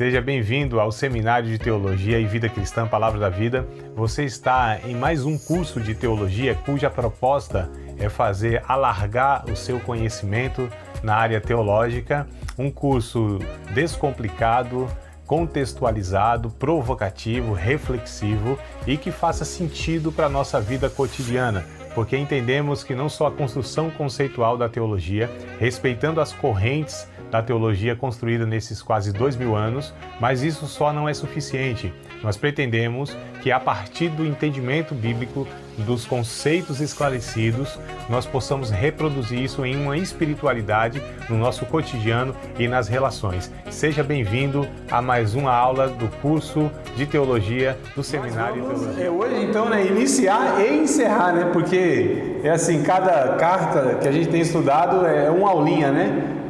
Seja bem-vindo ao Seminário de Teologia e Vida Cristã Palavra da Vida. Você está em mais um curso de teologia cuja proposta é fazer alargar o seu conhecimento na área teológica, um curso descomplicado, contextualizado, provocativo, reflexivo e que faça sentido para a nossa vida cotidiana, porque entendemos que não só a construção conceitual da teologia, respeitando as correntes da teologia construída nesses quase 2000 anos, mas isso só não é suficiente. Nós pretendemos que a partir do entendimento bíblico, dos conceitos esclarecidos, nós possamos reproduzir isso em uma espiritualidade no nosso cotidiano e nas relações. Seja bem-vindo a mais uma aula do curso de teologia do Seminário de Teologia. Hoje então, iniciar e encerrar, porque é assim, cada carta que a gente tem estudado é uma aulinha,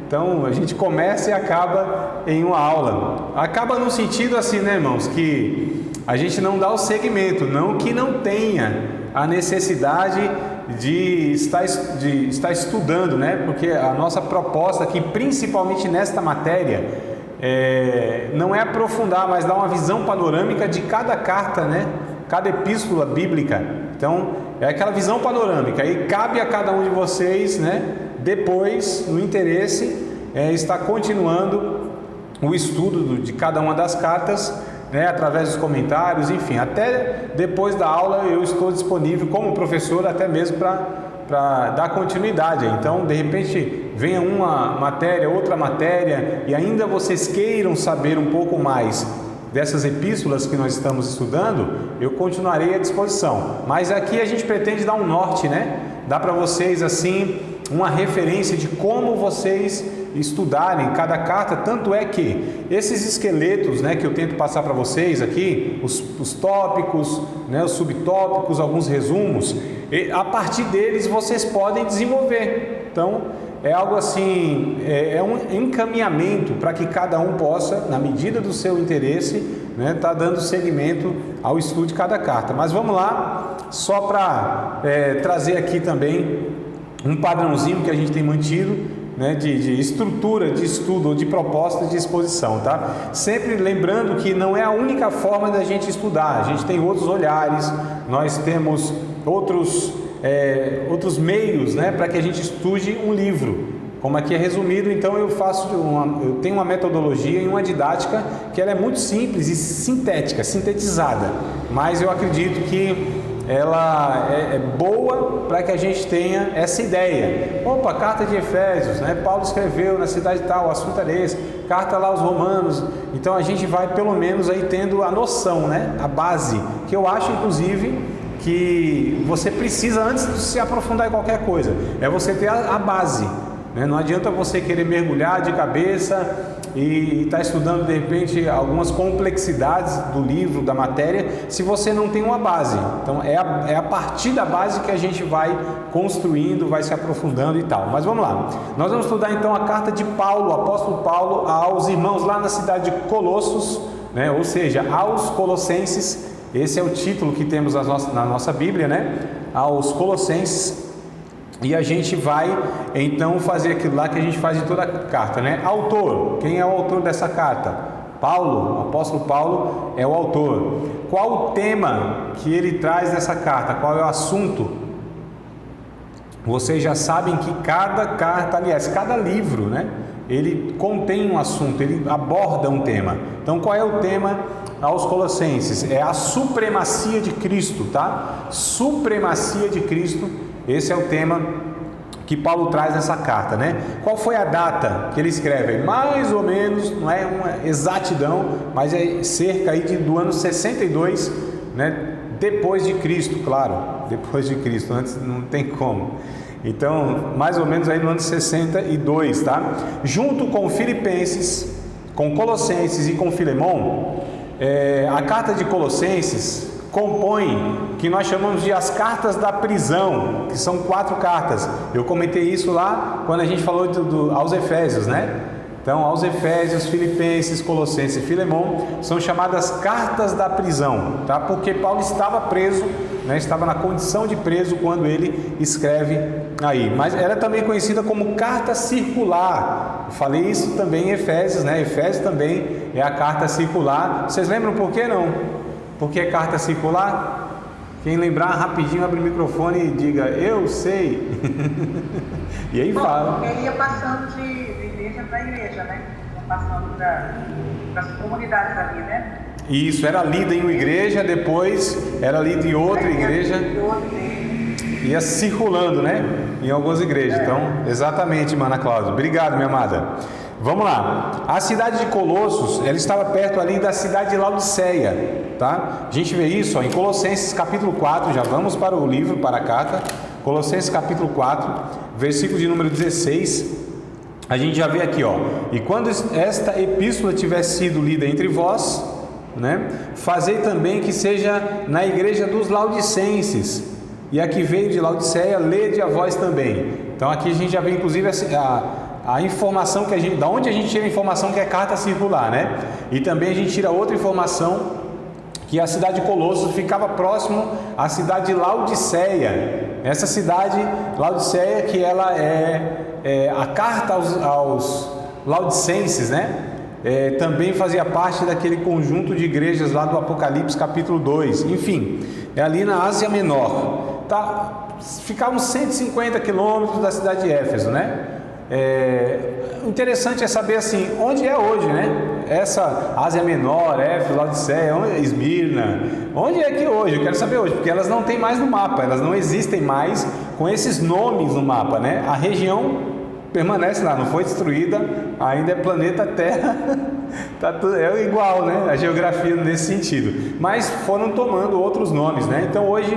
Então, a gente começa e acaba em uma aula. Acaba no sentido assim, irmãos, que a gente não dá o segmento, não que não tenha a necessidade de estar estudando, Porque a nossa proposta aqui, principalmente nesta matéria, não é aprofundar, mas dar uma visão panorâmica de cada carta, Cada epístola bíblica. Então, é aquela visão panorâmica. E cabe a cada um de vocês, depois, no interesse, está continuando o estudo de cada uma das cartas, através dos comentários, enfim, até depois da aula eu estou disponível como professor até mesmo para dar continuidade. Então, de repente, venha uma matéria, outra matéria, e ainda vocês queiram saber um pouco mais dessas epístolas que nós estamos estudando, eu continuarei à disposição. Mas aqui a gente pretende dar um norte, Dá para vocês, assim, uma referência de como vocês estudarem cada carta. Tanto é que esses esqueletos, que eu tento passar para vocês aqui, os tópicos, os subtópicos, alguns resumos, a partir deles vocês podem desenvolver. Então, é algo assim, é um encaminhamento para que cada um possa, na medida do seu interesse, tá dando seguimento ao estudo de cada carta. Mas vamos lá, só para trazer aqui também um padrãozinho que a gente tem mantido, de estrutura de estudo ou de proposta de exposição, tá? Sempre lembrando que não é a única forma da gente estudar, a gente tem outros olhares, nós temos outros meios, para que a gente estude um livro. Como aqui é resumido, então eu tenho uma metodologia e uma didática que ela é muito simples e sintética, sintetizada, mas eu acredito que ela é boa para que a gente tenha essa ideia. Opa, carta de Efésios, Paulo escreveu na cidade tal, o assunto era esse, carta lá aos Romanos. Então a gente vai pelo menos aí tendo a noção, a base, que eu acho inclusive que você precisa antes de se aprofundar em qualquer coisa, é você ter a base. Não adianta você querer mergulhar de cabeça e estar estudando de repente algumas complexidades do livro, da matéria, se você não tem uma base. Então é a partir da base que a gente vai construindo, vai se aprofundando e tal. Mas vamos lá, nós vamos estudar então a carta de Paulo, o apóstolo Paulo, aos irmãos lá na cidade de Colossos, ou seja, aos Colossenses. Esse é o título que temos na nossa Bíblia, aos Colossenses. E a gente vai então fazer aquilo lá que a gente faz em toda a carta, Autor, quem é o autor dessa carta? Paulo, o apóstolo Paulo é o autor. Qual o tema que ele traz nessa carta? Qual é o assunto? Vocês já sabem que cada carta, aliás, cada livro, ele contém um assunto, ele aborda um tema. Então, qual é o tema aos Colossenses? É a supremacia de Cristo, tá? Supremacia de Cristo. Esse é o tema que Paulo traz nessa carta, Qual foi a data que ele escreve? Mais ou menos, não é uma exatidão, mas é cerca aí do ano 62, depois de Cristo, claro, depois de Cristo, antes não tem como. Então, mais ou menos aí no ano 62, tá? Junto com Filipenses, com Colossenses e com Filemon, a carta de Colossenses compõe, que nós chamamos de as cartas da prisão, que são 4 cartas. Eu comentei isso lá quando a gente falou aos Efésios, Então, aos Efésios, Filipenses, Colossenses e Filemon são chamadas cartas da prisão, tá? Porque Paulo estava preso, né? Estava na condição de preso quando ele escreve aí. Mas era também conhecida como carta circular. Eu falei isso também em Efésios, né? Efésios também é a carta circular. Vocês lembram por que não? Por que carta circular? Quem lembrar rapidinho, abre o microfone e diga, eu sei. E aí fala. Porque ele ia passando de igreja para igreja, né? Ia passando das comunidades ali, né? Isso, era lida em uma igreja, depois era lida em outra igreja. Ia circulando, né? Em algumas igrejas. Então, exatamente, Mana Cláudia. Obrigado, minha amada. Vamos lá. A cidade de Colossos, ela estava perto ali da cidade de Laodiceia, tá? A gente vê isso ó, em Colossenses capítulo 4, já vamos para o livro, para a carta. Colossenses capítulo 4, versículo de número 16. A gente já vê aqui, ó. E quando esta epístola tiver sido lida entre vós, né? Fazei também que seja na igreja dos Laodicenses. E a que veio de Laodiceia, lede a vós também. Então aqui a gente já vê inclusive a informação que da onde a gente tira a informação que é carta circular, né? E também a gente tira outra informação que a cidade de Colossos ficava próximo à cidade de Laodiceia. Essa cidade, Laodiceia, que ela é a carta aos laodicenses, né? Também fazia parte daquele conjunto de igrejas lá do Apocalipse capítulo 2. Enfim, é ali na Ásia Menor. Tá? Ficava uns 150 quilômetros da cidade de Éfeso, né? Interessante é saber assim, onde é hoje, né? Essa Ásia Menor, Éfeso, Laodiceia, Esmirna, onde é que hoje? Eu quero saber hoje, porque elas não tem mais no mapa, elas não existem mais com esses nomes no mapa, né? A região permanece lá, não foi destruída, ainda é planeta Terra, tá tudo, é igual, né? A geografia nesse sentido, mas foram tomando outros nomes, né? Então hoje,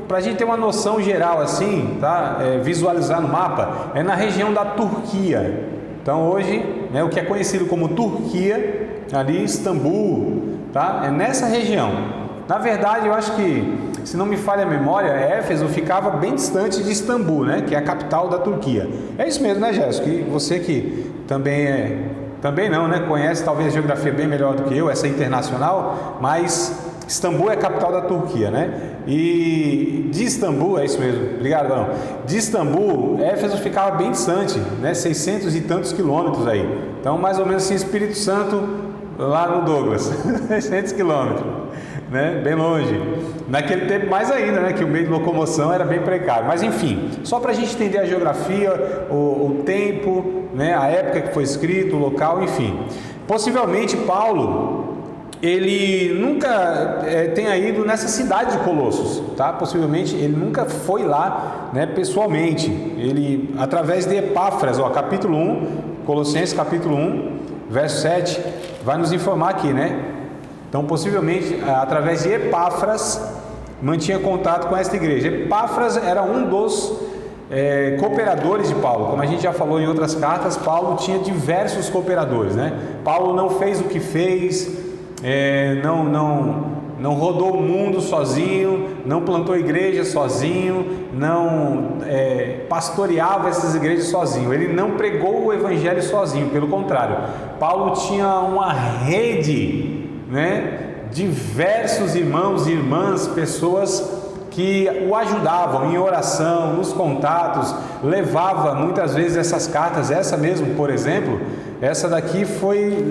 para a gente ter uma noção geral assim, tá? Visualizar no mapa, é na região da Turquia. Então hoje, né, o que é conhecido como Turquia, ali Istambul, tá? É nessa região. Na verdade, eu acho que, se não me falha a memória, Éfeso ficava bem distante de Istambul, né? Que é a capital da Turquia. É isso mesmo, né, Jéssica? Você que também não, né? Conhece talvez a geografia bem melhor do que eu, essa internacional, mas Istambul é a capital da Turquia, né? E de Istambul, é isso mesmo, obrigado, Barão. De Istambul, Éfeso ficava bem distante, né? 600 e tantos quilômetros aí. Então, mais ou menos assim, Espírito Santo, lá no Douglas, 600 quilômetros, né? Bem longe. Naquele tempo, mais ainda, né? Que o meio de locomoção era bem precário. Mas, enfim, só para a gente entender a geografia, o tempo, né? A época que foi escrito, o local, enfim. Possivelmente, Paulo, ele nunca tenha ido nessa cidade de Colossos, tá? Possivelmente ele nunca foi lá, né, pessoalmente. Ele, através de Epáfras, ó, capítulo 1, Colossenses capítulo 1, verso 7, vai nos informar aqui, né? Então, possivelmente, através de Epáfras, mantinha contato com esta igreja. Epáfras era um dos cooperadores de Paulo. Como a gente já falou em outras cartas, Paulo tinha diversos cooperadores, né? Paulo não fez o que fez, não rodou o mundo sozinho, não plantou igreja sozinho, não pastoreava essas igrejas sozinho, ele não pregou o evangelho sozinho, pelo contrário, Paulo tinha uma rede, né, diversos irmãos e irmãs, pessoas que o ajudavam em oração, nos contatos, levava muitas vezes essas cartas, essa mesmo, por exemplo, essa daqui foi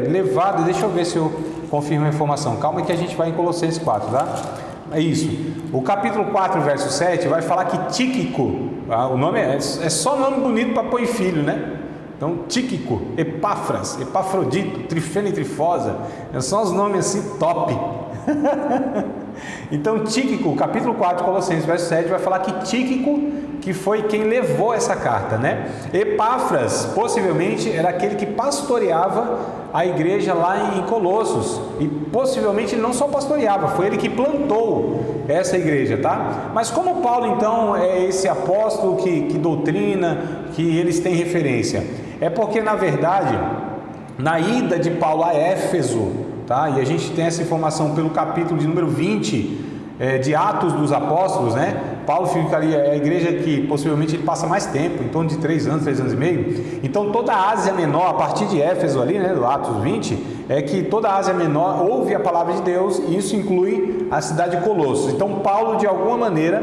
levada, deixa eu ver se eu confirmo a informação, calma que a gente vai em Colossenses 4, tá? É isso, o capítulo 4, verso 7, vai falar que Tíquico, o nome é só nome bonito para pôr em filho, né? Então, Tíquico, Epáfras, Epafrodito, Trifena e Trifosa, são os nomes assim top. Então, Tíquico, capítulo 4, Colossenses, verso 7, vai falar que Tíquico, que foi quem levou essa carta, né? Epáfras, possivelmente, era aquele que pastoreava a igreja lá em Colossos, e possivelmente ele não só pastoreava, foi ele que plantou essa igreja, tá? Mas como Paulo, então, é esse apóstolo que doutrina, que eles têm referência? É porque, na verdade, na ida de Paulo a Éfeso, tá? E a gente tem essa informação pelo capítulo de número 20, de Atos dos Apóstolos, né? Paulo fica ali, é a igreja que possivelmente ele passa mais tempo, em torno de 3 anos e meio. Então toda a Ásia Menor, a partir de Éfeso ali, né, do Atos 20, é que toda a Ásia Menor ouve a palavra de Deus, e isso inclui a cidade de Colossos. Então Paulo, de alguma maneira,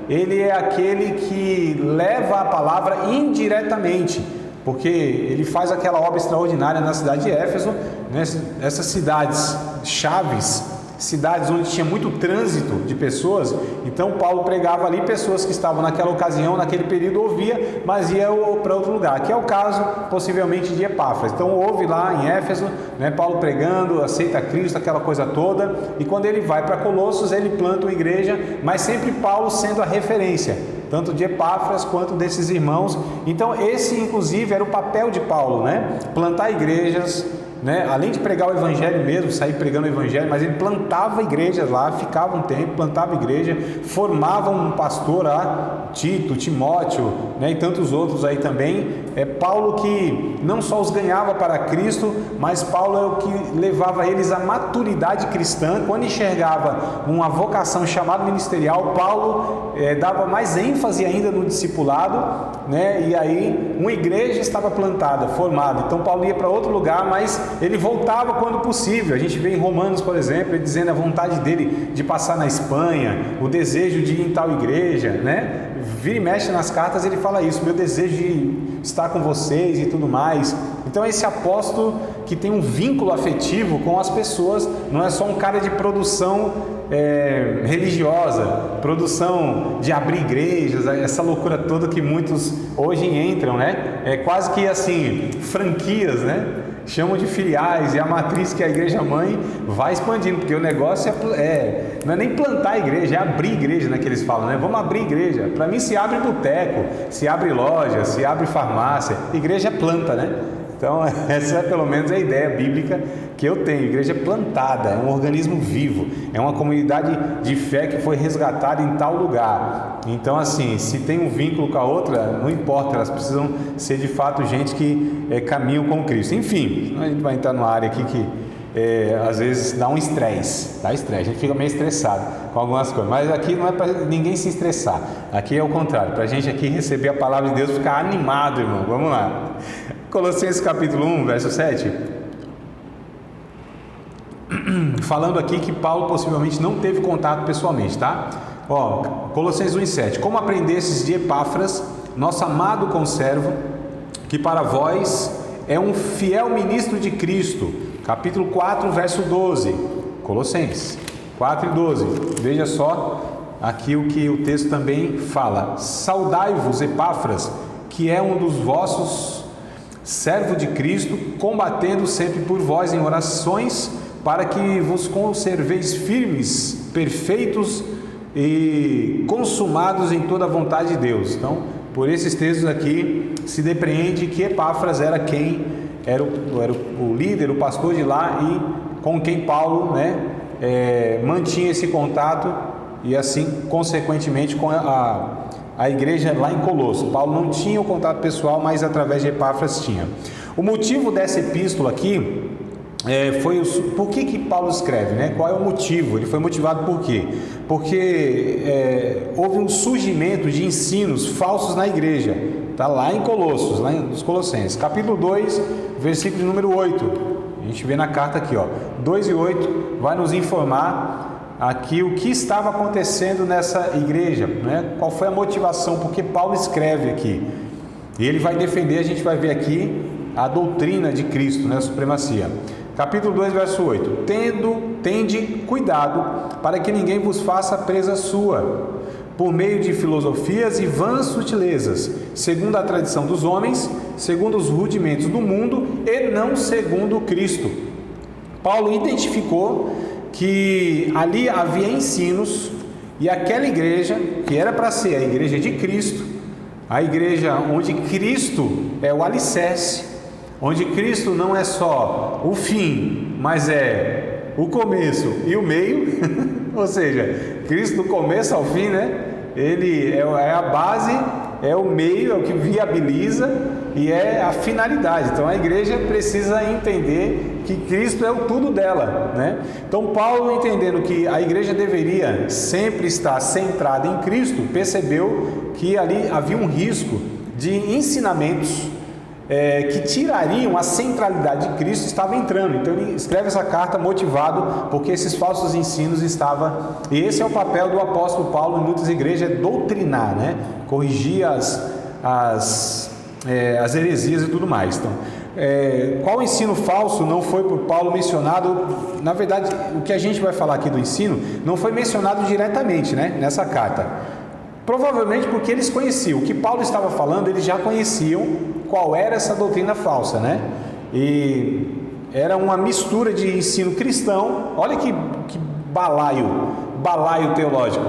ele é aquele que leva a palavra indiretamente, porque ele faz aquela obra extraordinária na cidade de Éfeso, né? Essas cidades chaves, cidades onde tinha muito trânsito de pessoas. Então Paulo pregava ali, pessoas que estavam naquela ocasião, naquele período, ouvia, mas ia para outro lugar, que é o caso possivelmente de Epáfras. Então houve lá em Éfeso, né, Paulo pregando, aceita Cristo, aquela coisa toda, e quando ele vai para Colossos, ele planta uma igreja, mas sempre Paulo sendo a referência, tanto de Epáfras quanto desses irmãos. Então esse inclusive era o papel de Paulo, né? Plantar igrejas, né? Além de pregar o evangelho mesmo, sair pregando o evangelho, mas ele plantava igrejas lá, ficava um tempo, plantava igreja, formava um pastor lá, Tito, Timóteo, né? E tantos outros aí também. É Paulo que não só os ganhava para Cristo, mas Paulo é o que levava eles à maturidade cristã. Quando enxergava uma vocação chamada ministerial, Paulo dava mais ênfase ainda no discipulado, né? E aí uma igreja estava plantada, formada. Então Paulo ia para outro lugar, mas ele voltava quando possível. A gente vê em Romanos, por exemplo, ele dizendo a vontade dele de passar na Espanha, o desejo de ir em tal igreja, né? Vira e mexe nas cartas, ele fala isso, meu desejo de estar com vocês e tudo mais. Então esse apóstolo que tem um vínculo afetivo com as pessoas, não é só um cara de produção religiosa, produção de abrir igrejas, essa loucura toda que muitos hoje entram, né? É quase que assim, franquias, né? Chamam de filiais, e a matriz, que é a igreja mãe, vai expandindo, porque o negócio não é nem plantar a igreja, é abrir igreja, né, que eles falam, né? Vamos abrir igreja. Para mim, se abre boteco, se abre loja, se abre farmácia, igreja é planta, né? Então essa é pelo menos a ideia bíblica que eu tenho. Igreja plantada, é um organismo vivo, é uma comunidade de fé que foi resgatada em tal lugar. Então assim, se tem um vínculo com a outra, não importa, elas precisam ser de fato gente que caminham com Cristo. Enfim, a gente vai entrar numa área aqui que às vezes dá um estresse, a gente fica meio estressado com algumas coisas, mas aqui não é para ninguém se estressar, aqui é o contrário, para a gente aqui receber a palavra de Deus, ficar animado, irmão. Vamos lá, Colossenses capítulo 1, verso 7, falando aqui que Paulo possivelmente não teve contato pessoalmente, tá? Ó, Colossenses 1:7, como aprendestes de Epáfras, nosso amado conservo, que para vós é um fiel ministro de Cristo. Capítulo 4, verso 12, Colossenses 4 e 12, veja só aqui o que o texto também fala: saudai-vos, Epáfras, que é um dos vossos servo de Cristo, combatendo sempre por vós em orações, para que vos conserveis firmes, perfeitos e consumados em toda a vontade de Deus. Então, por esses textos aqui, se depreende que Epáfras era quem era o líder, o pastor de lá, e com quem Paulo, né, mantinha esse contato, e assim, consequentemente, com a igreja lá em Colosso. Paulo não tinha o contato pessoal, mas através de Epáfras tinha. O motivo dessa epístola aqui foi por que Paulo escreve, né? Qual é o motivo? Ele foi motivado por quê? Porque houve um surgimento de ensinos falsos na igreja. Está lá em Colossos, lá nos Colossenses, capítulo 2, versículo número 8. A gente vê na carta aqui, ó, 2 e 8, vai nos informar aqui o que estava acontecendo nessa igreja, né? Qual foi a motivação, porque Paulo escreve aqui. E ele vai defender, a gente vai ver aqui, a doutrina de Cristo, né? A supremacia. Capítulo 2, verso 8. Tende cuidado para que ninguém vos faça presa sua, por meio de filosofias e vãs sutilezas, segundo a tradição dos homens, segundo os rudimentos do mundo e não segundo Cristo. Paulo identificou que ali havia ensinos, e aquela igreja, que era para ser a igreja de Cristo, a igreja onde Cristo é o alicerce, onde Cristo não é só o fim, mas é o começo e o meio, ou seja, Cristo do começo ao fim, né? Ele é a base, é o meio, é o que viabiliza e é a finalidade. Então a igreja precisa entender que Cristo é o tudo dela, né? Então Paulo, entendendo que a igreja deveria sempre estar centrada em Cristo, percebeu que ali havia um risco de ensinamentos que tirariam a centralidade de Cristo, estava entrando. Então ele escreve essa carta motivado porque esses falsos ensinos estavam, e esse é o papel do apóstolo Paulo em muitas igrejas, é doutrinar, né? Corrigir as heresias e tudo mais. Então, qual ensino falso não foi por Paulo mencionado? Na verdade, o que a gente vai falar aqui do ensino não foi mencionado diretamente, né, nessa carta. Provavelmente porque eles conheciam o que Paulo estava falando, eles já conheciam qual era essa doutrina falsa, né? E era uma mistura de ensino cristão. Olha que balaio teológico.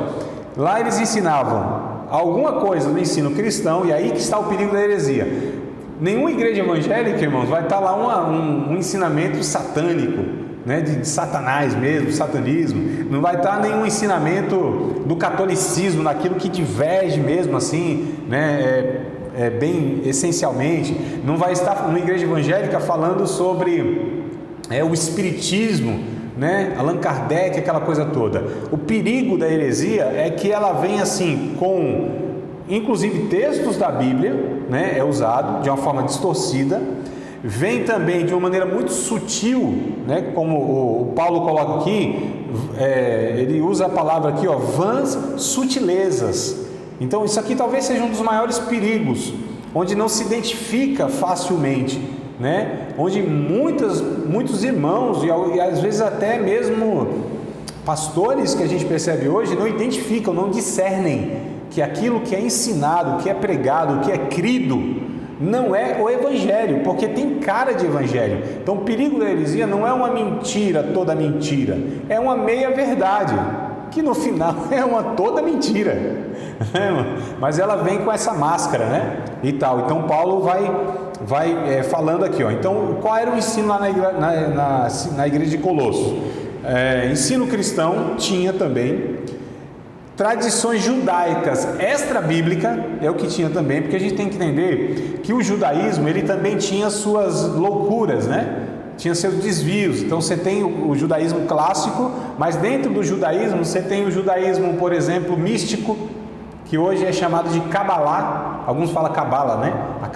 Lá eles ensinavam alguma coisa do ensino cristão, e aí que está o perigo da heresia. Nenhuma igreja evangélica, irmãos, vai estar lá um ensinamento satânico, né, de Satanás mesmo, satanismo. Não vai estar nenhum ensinamento do catolicismo, naquilo que diverge mesmo assim, né, bem essencialmente. Não vai estar uma igreja evangélica falando sobre o espiritismo, né, Allan Kardec, aquela coisa toda. O perigo da heresia é que ela vem assim com, inclusive, textos da Bíblia, né, é usado de uma forma distorcida. Vem também de uma maneira muito sutil, né, como o Paulo coloca aqui, ele usa a palavra aqui, vãs sutilezas. Então isso aqui talvez seja um dos maiores perigos, onde não se identifica facilmente, né, onde muitos irmãos e às vezes até mesmo pastores que a gente percebe hoje não identificam, não discernem que aquilo que é ensinado, que é pregado, que é crido, não é o evangelho, porque tem cara de evangelho. Então o perigo da heresia não é uma mentira, toda mentira, é uma meia verdade, que no final é uma toda mentira, mas ela vem com essa máscara, né, e tal. Então Paulo vai falando aqui, então qual era o ensino lá na igreja de Colossos? Ensino cristão tinha também. Tradições judaicas extra-bíblica é o que tinha também, porque a gente tem que entender que o judaísmo, ele também tinha suas loucuras, né? Tinha seus desvios. Então você tem o judaísmo clássico, mas dentro do judaísmo você tem o judaísmo, por exemplo, místico, que hoje é chamado de Cabalá. Alguns falam Cabala, né? A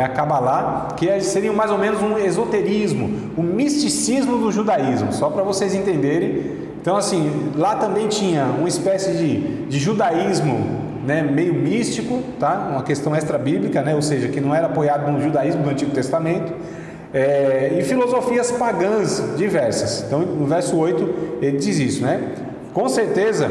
Cabalá, que seria mais ou menos um esoterismo, um misticismo do judaísmo, só para vocês entenderem. Então assim, lá também tinha uma espécie de judaísmo, né, meio místico, tá? Uma questão extra-bíblica, né? Ou seja, que não era apoiado no judaísmo do Antigo Testamento, e filosofias pagãs diversas. Então no verso 8 ele diz isso, né? Com certeza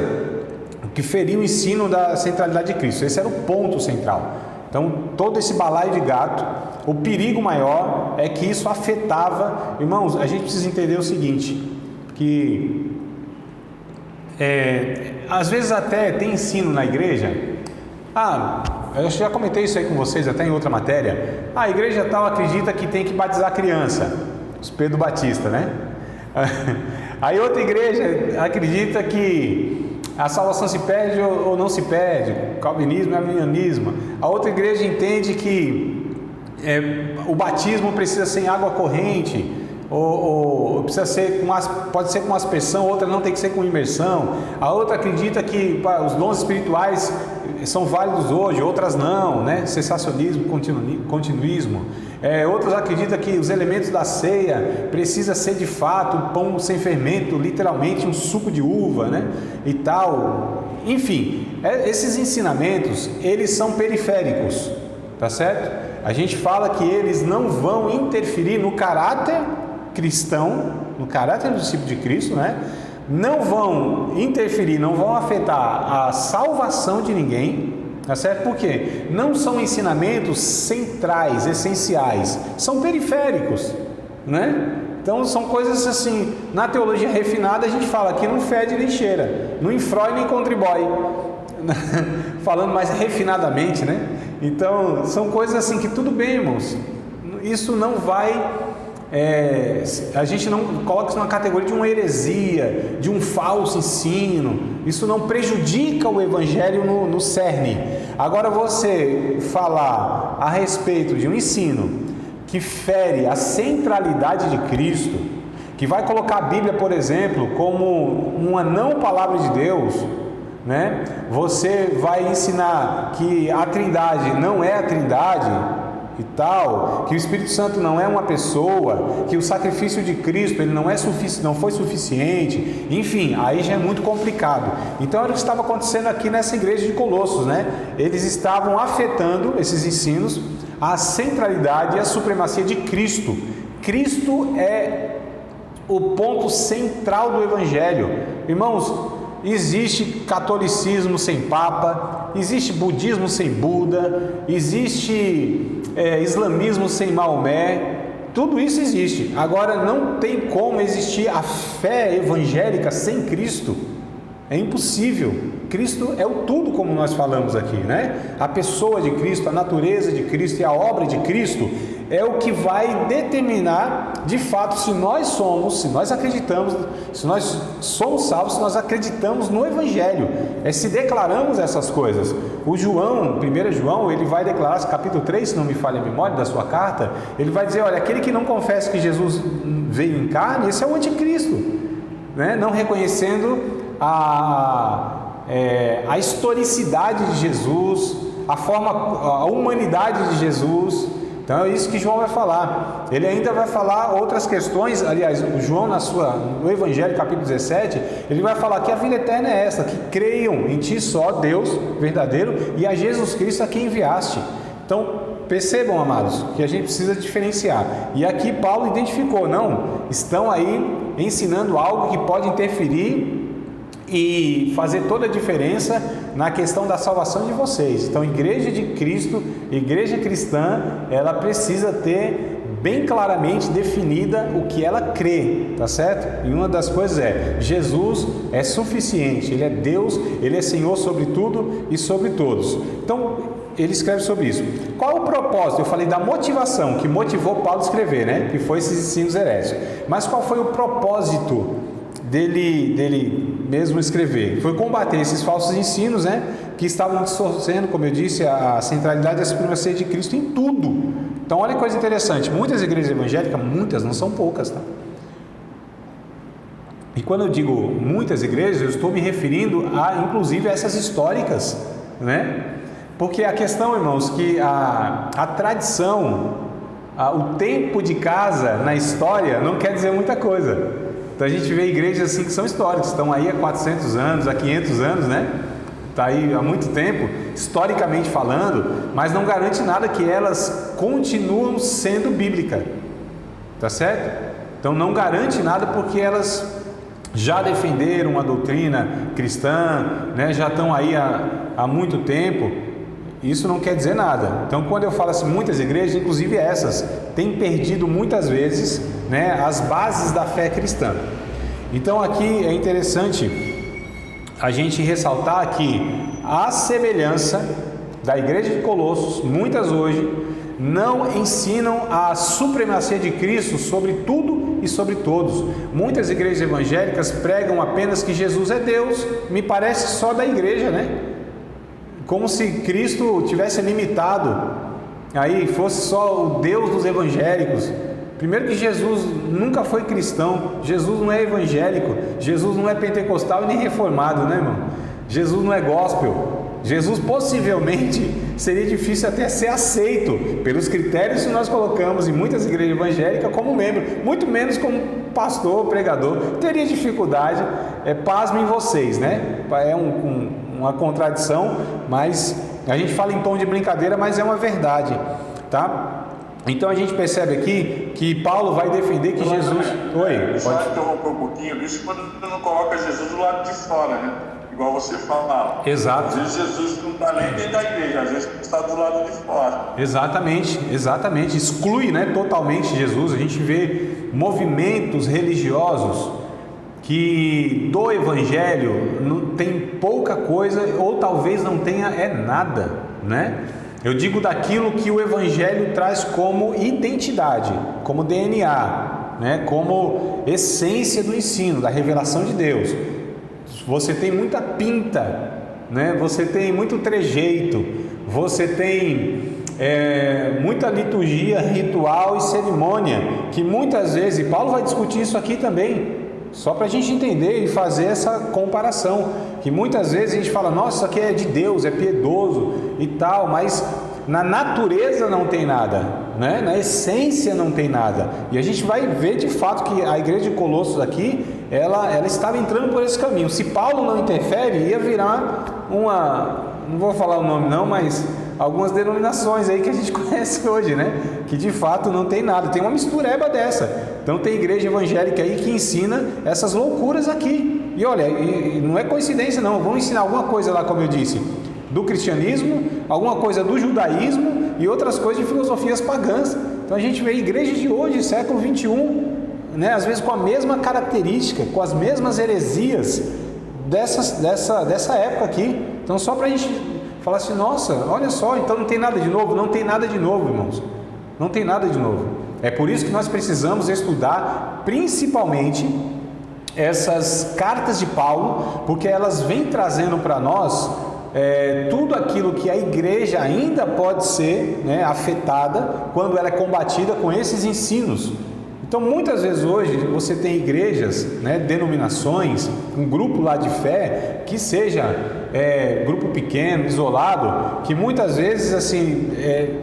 que feria o ensino da centralidade de Cristo, esse era o ponto central. Então todo esse balaio de gato, o perigo maior é que isso afetava. Irmãos, a gente precisa entender o seguinte, que às vezes até tem ensino na igreja, eu já comentei isso aí com vocês até em outra matéria, a igreja tal acredita que tem que batizar criança, os Pedro Batista, né? Aí outra igreja acredita que a salvação se perde ou não se perde, calvinismo é arminianismo. A outra igreja entende que o batismo precisa ser em água corrente, ou precisa ser pode ser com aspersão, outra não, tem que ser com imersão. A outra acredita que os dons espirituais são válidos hoje, outras não, né? Cessacionismo, continuismo. Outros acreditam que os elementos da ceia precisa ser de fato um pão sem fermento, literalmente um suco de uva, né? E tal. Enfim, esses ensinamentos, eles são periféricos, tá certo? A gente fala que eles não vão interferir no caráter cristão, no caráter do discípulo de Cristo, né? Não vão interferir, não vão afetar a salvação de ninguém, tá certo? Por quê? Não são ensinamentos centrais, essenciais, são periféricos, né? Então são coisas assim, na teologia refinada a gente fala que não fede nem cheira, não infrói nem contribui, falando mais refinadamente, né? Então são coisas assim que tudo bem, irmãos, isso não vai... a gente não coloca isso na categoria de uma heresia, de um falso ensino. Isso não prejudica o evangelho no cerne. Agora você falar a respeito de um ensino que fere a centralidade de Cristo, que vai colocar a Bíblia, por exemplo, como uma não palavra de Deus, né? Você vai ensinar que a Trindade não é a Trindade e tal, que o Espírito Santo não é uma pessoa, que o sacrifício de Cristo ele não foi suficiente, enfim, aí já é muito complicado. Então era o que estava acontecendo aqui nessa igreja de Colossos, né? Eles estavam afetando esses ensinos a centralidade e a supremacia de Cristo. Cristo é o ponto central do Evangelho. Irmãos, existe catolicismo sem Papa, existe budismo sem Buda, existe islamismo sem Maomé, tudo isso existe. Agora, não tem como existir a fé evangélica sem Cristo. É impossível. Cristo é o tudo, como nós falamos aqui, né? A pessoa de Cristo, a natureza de Cristo e a obra de Cristo é o que vai determinar, de fato, se nós acreditamos, se nós somos salvos, se nós acreditamos no Evangelho, se declaramos essas coisas. O João, 1 João, ele vai declarar, capítulo 3, se não me falha a memória da sua carta, ele vai dizer, olha, aquele que não confessa que Jesus veio em carne, esse é o anticristo, né? Não reconhecendo a historicidade de Jesus, a humanidade de Jesus. Então é isso que João vai falar. Ele ainda vai falar outras questões. Aliás, o João no Evangelho, capítulo 17, ele vai falar que a vida eterna é esta, que creiam em ti só, Deus verdadeiro, e a Jesus Cristo a quem enviaste. Então percebam, amados, que a gente precisa diferenciar. E aqui Paulo identificou, estão aí ensinando algo que pode interferir e fazer toda a diferença na questão da salvação de vocês. Então, igreja de Cristo, igreja cristã, ela precisa ter bem claramente definida o que ela crê, tá certo? E uma das coisas Jesus é suficiente, Ele é Deus, Ele é Senhor sobre tudo e sobre todos. Então, ele escreve sobre isso. Qual o propósito? Eu falei da motivação que motivou Paulo a escrever, né? Que foi esses ensinos heréticos. Mas qual foi o propósito dele mesmo escrever? Foi combater esses falsos ensinos, né, que estavam distorcendo, como eu disse, a centralidade e a supremacia de Cristo em tudo. Então olha que coisa interessante, muitas igrejas evangélicas, muitas, não são poucas, tá? E quando eu digo muitas igrejas, eu estou me referindo inclusive a essas históricas, né? Porque a questão, irmãos, que a tradição, o tempo de casa na história não quer dizer muita coisa. Então a gente vê igrejas assim que são históricas, estão aí há 400 anos, há 500 anos, né? Está aí há muito tempo, historicamente falando, mas não garante nada que elas continuam sendo bíblicas, tá certo? Então não garante nada porque elas já defenderam a doutrina cristã, né? Já estão aí há muito tempo. Isso não quer dizer nada. Então, quando eu falo assim, muitas igrejas, inclusive essas, têm perdido muitas vezes, né, as bases da fé cristã. Então, aqui é interessante a gente ressaltar que a semelhança da igreja de Colossos, muitas hoje não ensinam a supremacia de Cristo sobre tudo e sobre todos. Muitas igrejas evangélicas pregam apenas que Jesus é Deus, me parece só da igreja, né? Como se Cristo tivesse limitado, aí fosse só o Deus dos evangélicos. Primeiro que Jesus nunca foi cristão, Jesus não é evangélico, Jesus não é pentecostal e nem reformado, né, irmão? Jesus não é gospel. Jesus possivelmente seria difícil até ser aceito pelos critérios que nós colocamos em muitas igrejas evangélicas como membro, muito menos como pastor, pregador. Teria dificuldade, pasmem vocês, né? É uma contradição, mas a gente fala em tom de brincadeira, mas é uma verdade, tá? Então a gente percebe aqui que Paulo vai defender que Jesus... Oi, só interromper um pouquinho, isso quando não coloca Jesus do lado de fora, né? Igual você falava. Exato. Às vezes Jesus não está nem dentro da igreja, às vezes está do lado de fora. Exatamente. Exclui, né, totalmente Jesus. A gente vê movimentos religiosos que do Evangelho não tem pouca coisa, ou talvez não tenha nada, né? Eu digo daquilo que o Evangelho traz como identidade, como DNA, né? Como essência do ensino, da revelação de Deus. Você tem muita pinta, né? Você tem muito trejeito, você tem muita liturgia, ritual e cerimônia, que muitas vezes, e Paulo vai discutir isso aqui também, só para a gente entender e fazer essa comparação, que muitas vezes a gente fala, nossa, isso aqui é de Deus, é piedoso e tal, mas na natureza não tem nada, né? Na essência não tem nada, e a gente vai ver de fato que a igreja de Colossos aqui, ela estava entrando por esse caminho. Se Paulo não interfere, ia virar não vou falar o nome não, mas algumas denominações aí que a gente conhece hoje, né? Que de fato não tem nada, tem uma mistureba dessa. Então tem igreja evangélica aí que ensina essas loucuras aqui. E olha, não é coincidência não, vamos ensinar alguma coisa lá, como eu disse, do cristianismo, alguma coisa do judaísmo e outras coisas de filosofias pagãs. Então a gente vê igrejas de hoje, século 21, né? Às vezes com a mesma característica, com as mesmas heresias dessa época aqui. Então só para a gente falar assim, nossa, olha só, então não tem nada de novo. Não tem nada de novo, irmãos, não tem nada de novo. É por isso que nós precisamos estudar principalmente essas cartas de Paulo, porque elas vêm trazendo para nós tudo aquilo que a igreja ainda pode ser, né, afetada quando ela é combatida com esses ensinos. Então muitas vezes hoje você tem igrejas, né, denominações, um grupo lá de fé, que seja grupo pequeno, isolado, que muitas vezes assim,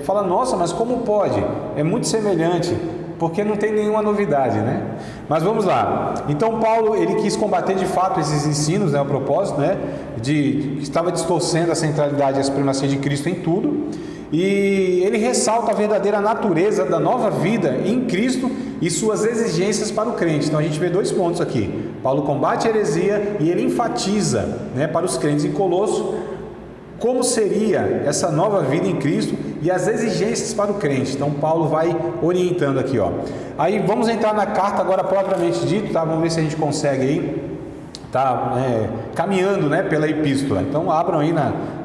fala, nossa, mas como pode? É muito semelhante, porque não tem nenhuma novidade, né? Mas vamos lá. Então Paulo, ele quis combater de fato esses ensinos, né, a propósito, né, que estava distorcendo a centralidade e a supremacia de Cristo em tudo. E ele ressalta a verdadeira natureza da nova vida em Cristo e suas exigências para o crente. Então a gente vê dois pontos aqui. Paulo combate a heresia e ele enfatiza, né, para os crentes em Colosso como seria essa nova vida em Cristo e as exigências para o crente. Então Paulo vai orientando aqui, ó. Aí vamos entrar na carta agora propriamente dito, tá? Vamos ver se a gente consegue aí, tá, caminhando, né, pela epístola. Então abram aí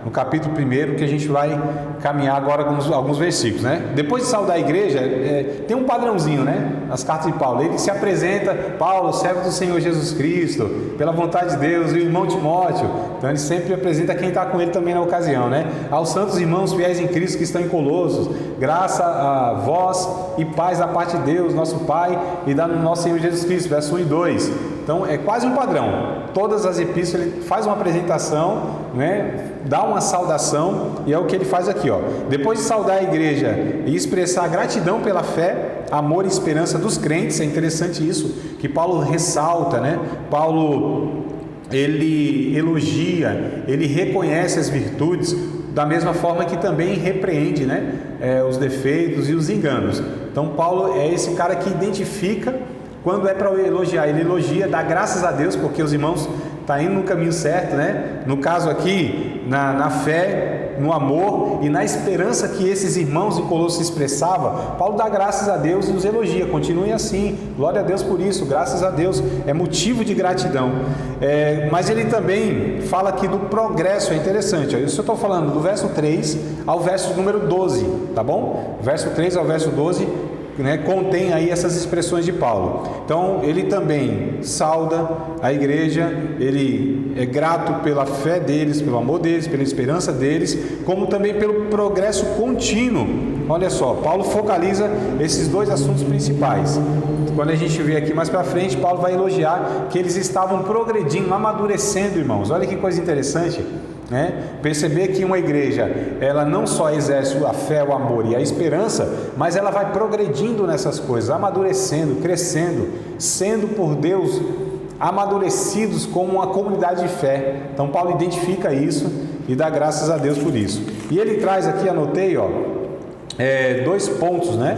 no capítulo 1, que a gente vai caminhar agora com alguns versículos, né? Depois de saudar a igreja, tem um padrãozinho, né? Nas cartas de Paulo, ele se apresenta, Paulo, servo do Senhor Jesus Cristo, pela vontade de Deus, o irmão Timóteo. Então ele sempre apresenta quem está com ele também na ocasião, né? Aos santos irmãos fiéis em Cristo que estão em Colossos, graça a vós e paz da parte de Deus, nosso Pai, e da nosso Senhor Jesus Cristo, verso 1 e 2. Então é quase um padrão. Todas as epístolas ele faz uma apresentação, né? Dá uma saudação, e é o que ele faz aqui, ó. Depois de saudar a igreja e expressar gratidão pela fé, amor e esperança dos crentes, é interessante isso que Paulo ressalta, né? Paulo, ele elogia, ele reconhece as virtudes, da mesma forma que também repreende, né, os defeitos e os enganos. Então Paulo é esse cara que identifica quando é para elogiar, ele elogia, dá graças a Deus, porque os irmãos estão indo no caminho certo, né? No caso aqui, na fé, no amor e na esperança que esses irmãos em Colossos expressavam, Paulo dá graças a Deus e os elogia. Continue assim, glória a Deus por isso, graças a Deus, é motivo de gratidão. Mas ele também fala aqui do progresso, é interessante, ó. Isso eu estou falando do verso 3 ao verso número 12, tá bom? Verso 3 ao verso 12, né, contém aí essas expressões de Paulo. Então ele também sauda a igreja, ele é grato pela fé deles, pelo amor deles, pela esperança deles, como também pelo progresso contínuo. Olha só, Paulo focaliza esses dois assuntos principais. Quando a gente vê aqui mais para frente, Paulo vai elogiar que eles estavam progredindo, amadurecendo, irmãos. Olha que coisa interessante, né? Perceber que uma igreja, ela não só exerce a fé, o amor e a esperança, mas ela vai progredindo nessas coisas, amadurecendo, crescendo, sendo por Deus amadurecidos como uma comunidade de fé. Então Paulo identifica isso e dá graças a Deus por isso. E ele traz aqui, anotei, ó, dois pontos, né?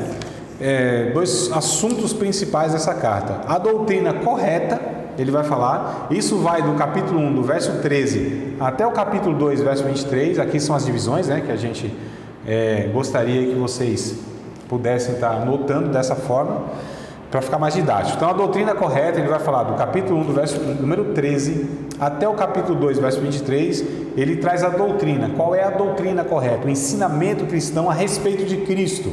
Dois assuntos principais dessa carta. A doutrina correta, ele vai falar, isso vai do capítulo 1, do verso 13 até o capítulo 2, verso 23, aqui são as divisões, né, que a gente gostaria que vocês pudessem estar anotando dessa forma, para ficar mais didático. Então a doutrina correta, ele vai falar do capítulo 1, do verso número 13 até o capítulo 2, verso 23, ele traz a doutrina. Qual é a doutrina correta? O ensinamento cristão a respeito de Cristo.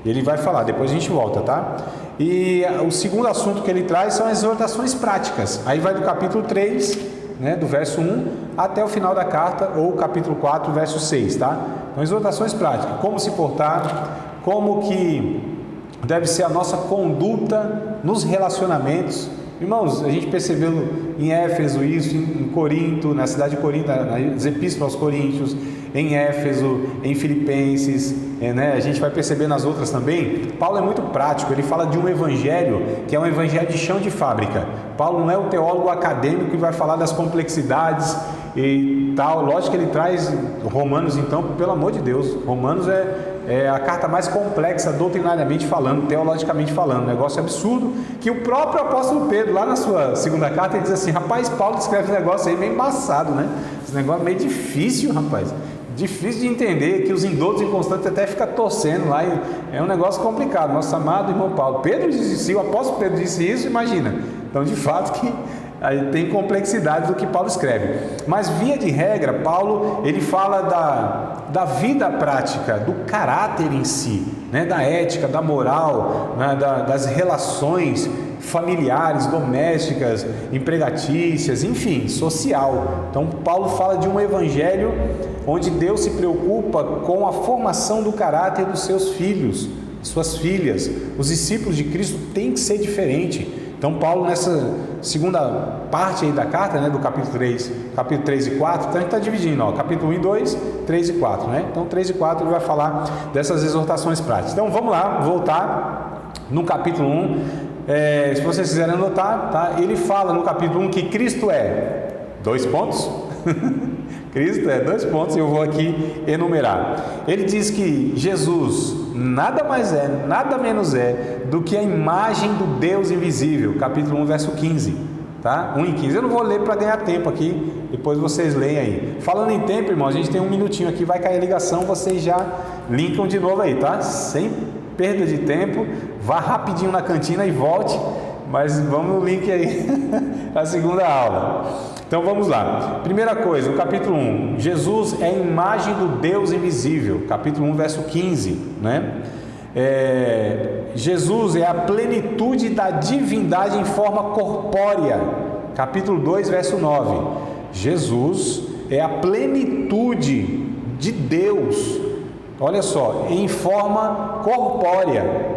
Ele vai falar, depois a gente volta, tá? E o segundo assunto que ele traz são as exortações práticas. Aí vai do capítulo 3 né, do verso 1 até o final da carta, ou capítulo 4, verso 6, tá? Então, exortações práticas, como se portar, como que deve ser a nossa conduta nos relacionamentos. Irmãos, a gente percebeu em Éfeso isso, em Corinto, na cidade de Corinto, nas epístolas aos Coríntios, em Éfeso, em Filipenses, né? A gente vai perceber nas outras também. Paulo é muito prático, ele fala de um evangelho que é um evangelho de chão de fábrica. Paulo não é o teólogo acadêmico que vai falar das complexidades e tal. Lógico que ele traz Romanos, então, pelo amor de Deus, Romanos é a carta mais complexa, doutrinariamente falando, teologicamente falando, um negócio absurdo, que o próprio apóstolo Pedro, lá na sua segunda carta, ele diz assim: rapaz, Paulo escreve esse negócio aí meio embaçado, né? Esse negócio é meio difícil, rapaz, difícil de entender, que os indoutos inconstantes até ficam torcendo lá, e é um negócio complicado. Nosso amado irmão Paulo, Pedro disse isso, se o apóstolo Pedro disse isso, imagina. Então, de fato, que aí tem complexidade do que Paulo escreve, mas via de regra, Paulo ele fala da vida prática, do caráter em si, né? Da ética, da moral, né? Das relações familiares, domésticas, empregatícias, enfim, social. Então Paulo fala de um evangelho onde Deus se preocupa com a formação do caráter dos seus filhos, suas filhas. Os discípulos de Cristo têm que ser diferentes. Então Paulo, nessa segunda parte aí da carta, né, do capítulo 3 e 4, então a gente está dividindo, ó, capítulo 1 e 2, 3 e 4, né? Então 3 e 4 ele vai falar dessas exortações práticas. Então vamos lá, voltar no capítulo 1, se vocês quiserem anotar, tá? Ele fala no capítulo 1 que Cristo é, 2 pontos, Cristo é, 2 pontos, eu vou aqui enumerar. Ele diz que Jesus nada mais é, nada menos é do que a imagem do Deus invisível, capítulo 1, verso 15, tá? 1 e 15, eu não vou ler para ganhar tempo aqui, depois vocês leem aí. Falando em tempo, irmão, a gente tem um minutinho aqui, vai cair a ligação, vocês já linkam de novo aí, tá? Sem perda de tempo, vá rapidinho na cantina e volte, mas vamos no link aí, a segunda aula. Então vamos lá. Primeira coisa, no capítulo 1, Jesus é a imagem do Deus invisível, capítulo 1, verso 15, né? Jesus é a plenitude da divindade em forma corpórea, capítulo 2, verso 9. Jesus é a plenitude de Deus, olha só, em forma corpórea.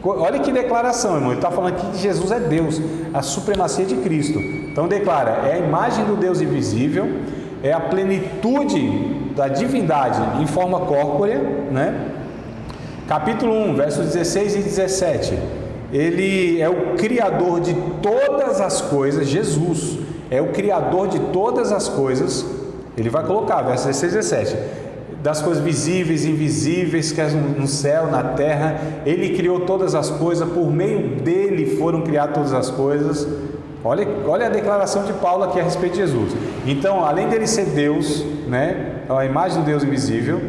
Olha que declaração, irmão. Ele está falando aqui que Jesus é Deus, a supremacia de Cristo. Então declara, é a imagem do Deus invisível, é a plenitude da divindade em forma corpórea, né? Capítulo 1, versos 16 e 17. Ele é o Criador de todas as coisas, Jesus é o Criador de todas as coisas. Ele vai colocar, versos 16 e 17. Das coisas visíveis e invisíveis, que é no céu, na terra, Ele criou todas as coisas, por meio dEle foram criadas todas as coisas. Olha a declaração de Paulo aqui a respeito de Jesus. Então, além dele ser Deus, né, a imagem do Deus invisível,